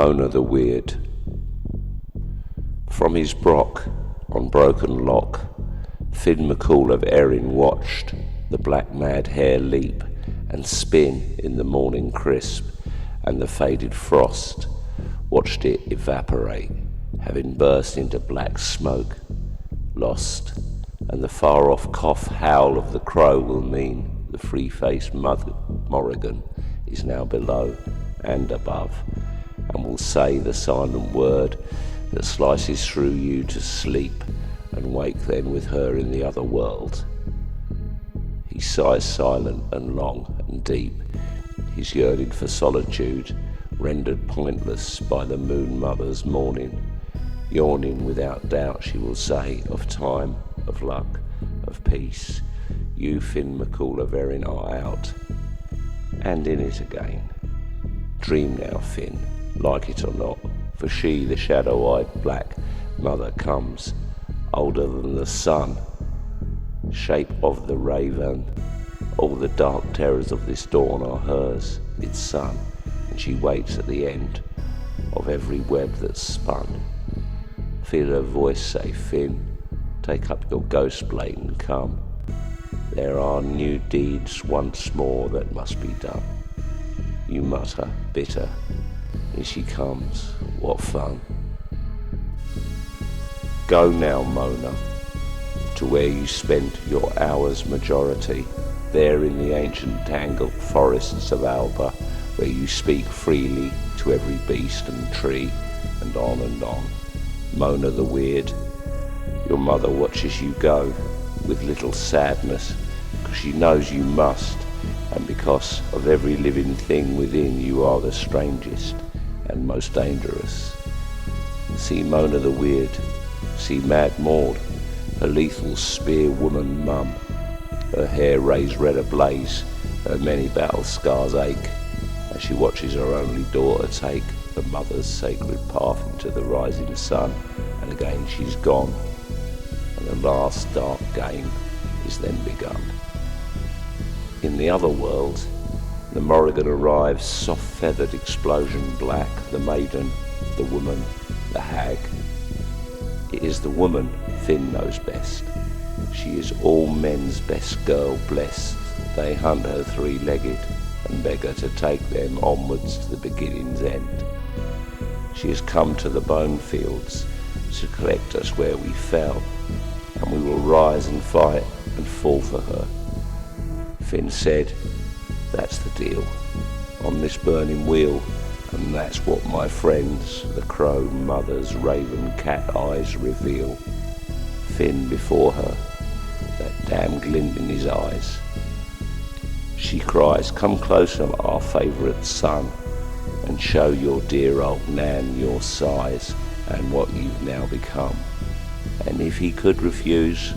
Mona the Weird. From his brock on Broken Lock, Finn McCool of Erin watched the black mad hair leap and spin in the morning crisp, and the faded frost watched it evaporate, having burst into black smoke, lost, and the far-off cough howl of the crow will mean the free-faced Morrigan is now below and above, and will say the silent word that slices through you to sleep and wake then with her in the other world. He sighs silent and long and deep, his yearning for solitude rendered pointless by the moon mother's mourning, yawning without doubt she will say of time, of luck, of peace, you Finn McCool of Erin are out, and in it again. Dream now, Finn, like it or not, for she, the shadow-eyed black mother, comes, older than the sun, shape of the raven. All the dark terrors of this dawn are hers, its sun, and she waits at the end of every web that's spun. Feel her voice say, Finn, take up your ghost blade and come. There are new deeds once more that must be done. You mutter, bitter, and she comes, what fun. Go now, Mona, to where you spent your hours majority, there in the ancient tangled forests of Alba, where you speak freely to every beast and tree, and on and on. Mona the Weird, your mother watches you go with little sadness, because she knows you must, and because of every living thing within you are the strangest and most dangerous. See Mona the Weird, see Mad Maud, her lethal spear woman mum, her hair raised red ablaze, her many battle scars ache, as she watches her only daughter take the mother's sacred path into the rising sun, and again she's gone, and the last dark game is then begun. In the other world, the Morrigan arrives, soft-feathered explosion black, the maiden, the woman, the hag. It is the woman Finn knows best. She is all men's best girl blessed. They hunt her three-legged and beg her to take them onwards to the beginning's end. She has come to the bone fields to collect us where we fell, and we will rise and fight and fall for her. Finn said, that's the deal, on this burning wheel, and that's what my friends, the crow mother's raven cat eyes reveal. Finn before her, that damn glint in his eyes. She cries, come closer, our favourite son, and show your dear old Nan your size and what you've now become. And if he could refuse,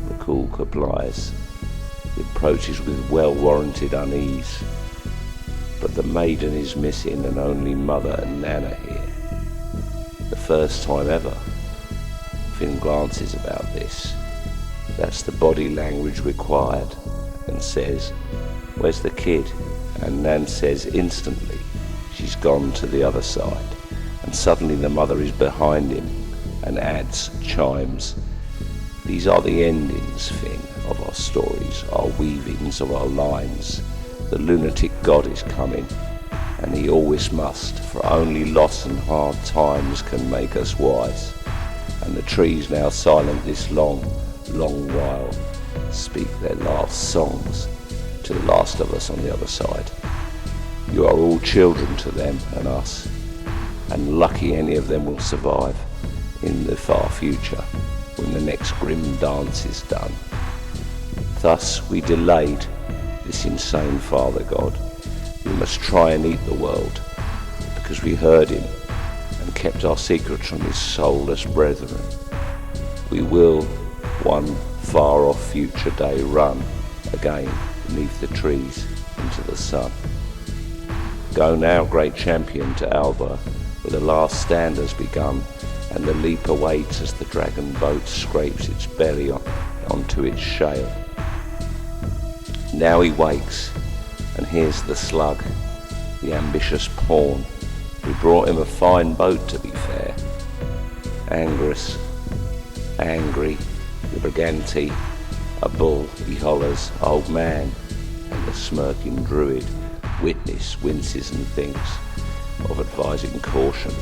McCool complies. He approaches with well-warranted unease, but the maiden is missing and only mother and Nan are here. The first time ever. Finn glances about this. That's the body language required, and says, where's the kid? And Nan says instantly, she's gone to the other side, and suddenly the mother is behind him and adds, chimes, these are the endings, Finn, of our stories, our weavings of our lines. The lunatic god is coming, and he always must, for only loss and hard times can make us wise. And the trees now silent this long, long while speak their last songs to the last of us on the other side. You are all children to them and us, and lucky any of them will survive in the far future when the next grim dance is done. Thus we delayed this insane father god. We must try and eat the world, because we heard him and kept our secrets from his soulless brethren. We will, one far-off future day, run again beneath the trees into the sun. Go now, great champion, to Alba, where the last stand has begun, and the leap awaits as the dragon boat scrapes its belly onto its shale. Now he wakes and hears the slug, the ambitious pawn, We brought him a fine boat, to be fair. Angus, angry, the Briganti, a bull, he hollers, old man, and the smirking druid, witness, winces and thinks of advising caution,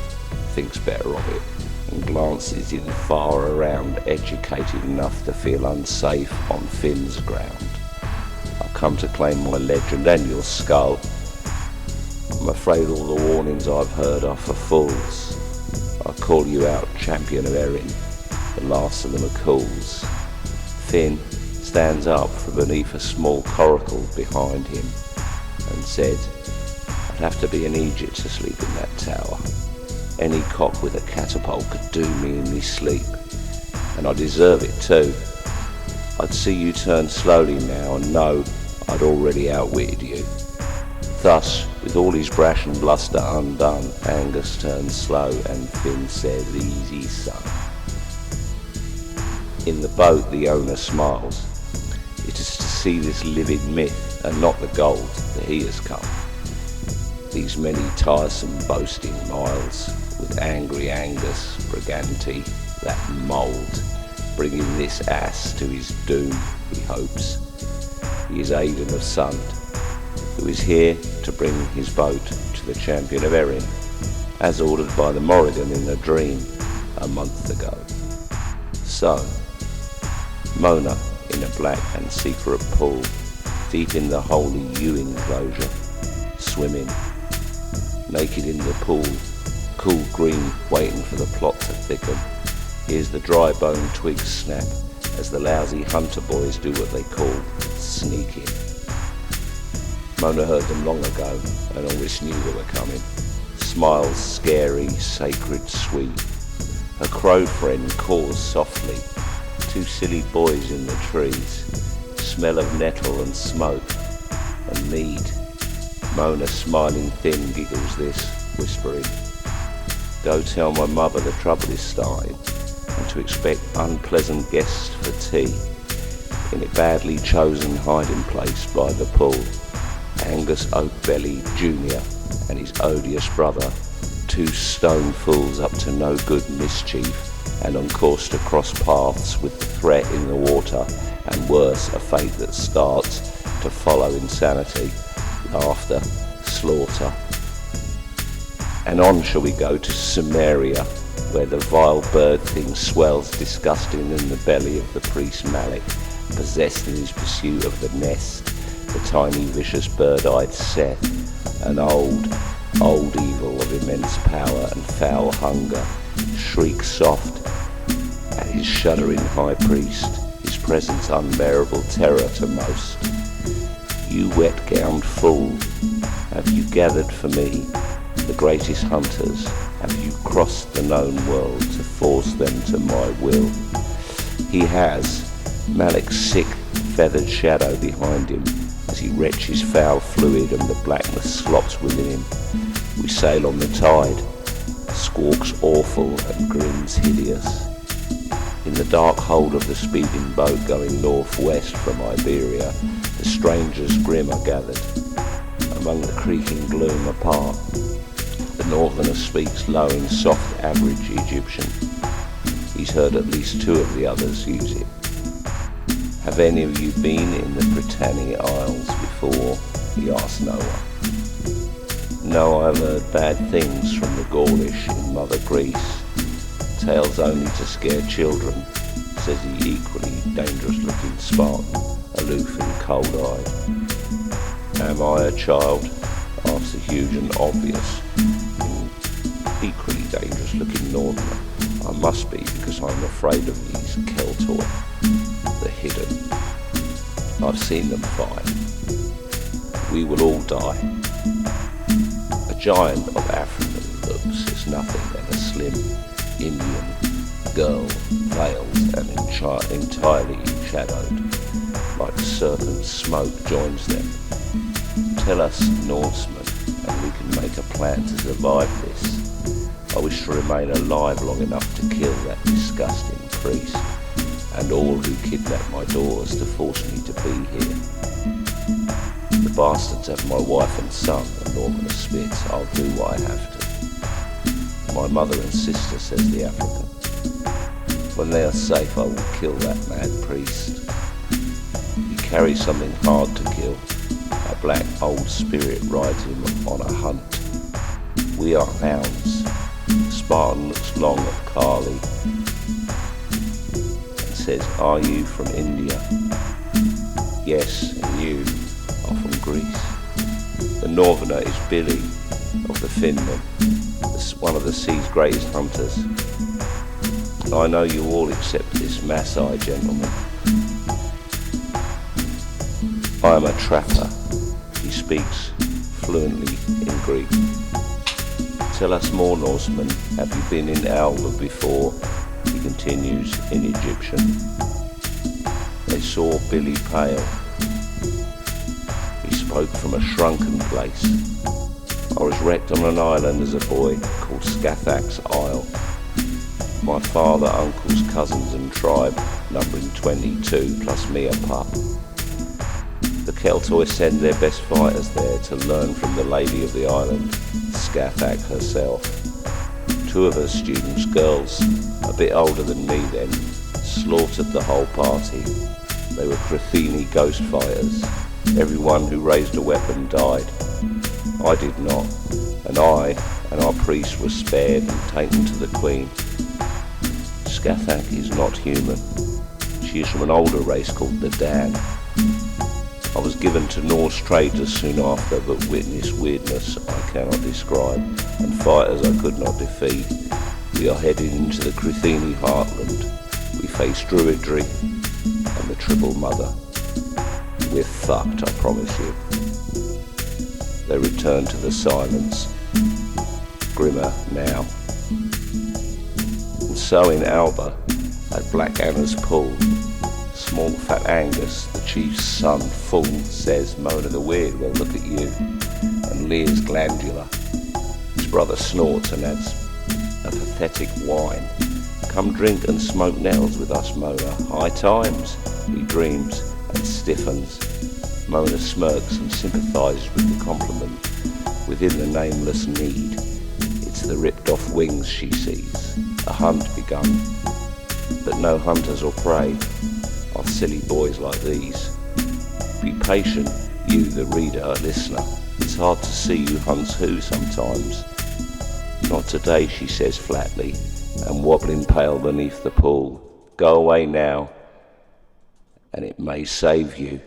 thinks better of it, and glances in far around, educated enough to feel unsafe on Finn's ground. I've come to claim my legend and your skull. I'm afraid all the warnings I've heard are for fools. I call you out, champion of Erin, the last of the McCools. Finn stands up from beneath a small coracle behind him and said, I'd have to be in Egypt to sleep in that tower. Any cock with a catapult could do me in me sleep, and I deserve it too. I'd see you turn slowly now and know I'd already outwitted you. Thus, with all his brash and bluster undone, Angus turned slow and Finn said, easy son. In the boat the owner smiles. It is to see this livid myth and not the gold that he has come. These many tiresome boasting miles, with angry Angus, Briganti, that mould, bringing this ass to his doom, he hopes. He is Aidan of Sund, who is here to bring his boat to the champion of Erin, as ordered by the Morrigan in a dream a month ago. So, Mona, in a black and secret pool, deep in the holy yew enclosure, swimming, naked in the pool, cool green, waiting for the plot to thicken. Here's the dry bone twigs snap as the lousy hunter boys do what they call sneaking. Mona heard them long ago and always knew they were coming. Smiles scary, sacred, sweet. Her crow friend calls softly. Two silly boys in the trees. Smell of nettle and smoke and mead. Mona, smiling thin, giggles this, whispering, go tell my mother the trouble is starting, and to expect unpleasant guests for tea in a badly chosen hiding place by the pool. Angus Oakbelly Jr. and his odious brother, two stone fools up to no good mischief and on course to cross paths with the threat in the water, and worse, a fate that starts to follow insanity, laughter, slaughter. And on shall we go to Samaria, where the vile bird thing swells disgusting in the belly of the priest Malik, possessed in his pursuit of the nest, the tiny vicious bird-eyed Seth, an old evil of immense power and foul hunger, shrieks soft at his shuddering high priest, his presence unbearable terror to most. You wet-gowned fool, have you gathered for me the greatest hunters? Have you crossed the known world to force them to my will? He has, Malik's sick, feathered shadow behind him, as he retches foul fluid and the blackness slops within him. We sail on the tide, squawks awful and grins hideous. In the dark hold of the speeding boat going northwest from Iberia, the strangers grim are gathered. Among the creaking gloom apart, the northerner speaks low in soft average Egyptian. He's heard at least two of the others use it. Have any of you been in the Britannia Isles before? He asked Noah. No, I've heard bad things from the Gaulish in Mother Greece. Tales only to scare children, says the equally dangerous-looking Spartan, aloof and cold-eyed. Am I a child? Asks the huge and obvious, equally dangerous-looking Northerner. I must be, because I'm afraid of these Keltor, the hidden. I've seen them fight. We will all die. A giant of African looks is nothing than a slim Indian girl, veiled and entirely shadowed, like serpent smoke joins them. Tell us, Norsemen, and we can make a plan to survive this. I wish to remain alive long enough to kill that disgusting priest, and all who kidnap my daughters to force me to be here. The bastards have my wife and son, the Northerner spits. I'll do what I have to. My mother and sister, says the African. When they are safe, I will kill that mad priest. He carries something hard to kill. A black old spirit rides him on a hunt. We are hounds. Spartan looks long at Kali and says, "Are you from India?" "Yes, and you are from Greece." The northerner is Billy of the Finland, one of the sea's greatest hunters. I know you all except this Maasai gentleman. I am a trapper. He speaks fluently in Greek. Tell us more, Norseman. Have you been in Alba before? He continues in Egyptian. They saw Billy pale. He spoke from a shrunken place. I was wrecked on an island as a boy called Scathach's Isle. My father, uncles, cousins and tribe, numbering 22 plus me a pup. The Keltoi send their best fighters there to learn from the lady of the island, Scathach herself. 2 of her students, girls, a bit older than me then, slaughtered the whole party. They were Crathini ghost fighters. Everyone who raised a weapon died. I did not, and I and our priest were spared and taken to the Queen. Scathach is not human. She is from an older race called the Dan. I was given to Norse traders soon after, but witnessed weirdness I cannot describe, and fighters I could not defeat. We are headed into the Crathini heartland. We face Druidry and the Triple Mother. We're fucked, I promise you. They return to the silence, grimmer now. And so in Alba, at Black Anna's pool, small fat Angus, the chief's son, fool, says, "Mona the Weird, well look at you," and leers glandular. His brother snorts and adds a pathetic whine. "Come drink and smoke nails with us, Mona. High times," he dreams and stiffens. Mona smirks and sympathises with the compliment within the nameless need. It's the ripped off wings she sees, a hunt begun. But no hunters or prey are silly boys like these. Be patient, you the reader, listener. It's hard to see who hunts who sometimes. Not today, she says flatly, and wobbling pale beneath the pool. Go away now, and it may save you.